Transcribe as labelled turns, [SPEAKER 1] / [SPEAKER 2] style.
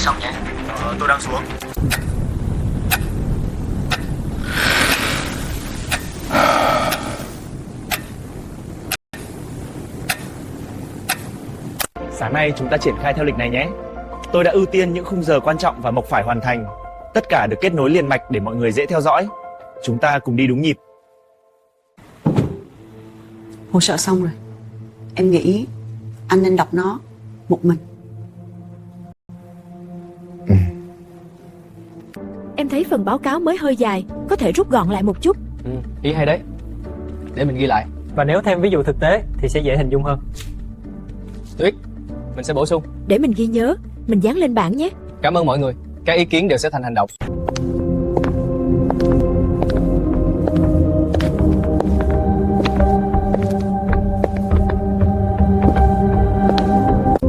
[SPEAKER 1] xong nhé.
[SPEAKER 2] Tôi đang xuống. Sáng nay chúng ta triển khai theo lịch này nhé. Tôi đã ưu tiên những khung giờ quan trọng và mộc phải hoàn thành. Tất cả được kết nối liền mạch để mọi người dễ theo dõi. Chúng ta cùng đi đúng nhịp.
[SPEAKER 3] Hồ sơ xong rồi. Em nghĩ anh nên đọc nó một mình.
[SPEAKER 4] Em thấy phần báo cáo mới hơi dài, có thể rút gọn lại một chút.
[SPEAKER 1] Ý hay đấy. Để mình ghi lại.
[SPEAKER 5] Và nếu thêm ví dụ thực tế thì sẽ dễ hình dung hơn.
[SPEAKER 1] Tuyết, mình sẽ bổ sung.
[SPEAKER 4] Để mình ghi nhớ, mình dán lên bảng nhé.
[SPEAKER 1] Cảm ơn mọi người. Các ý kiến đều sẽ thành hành động.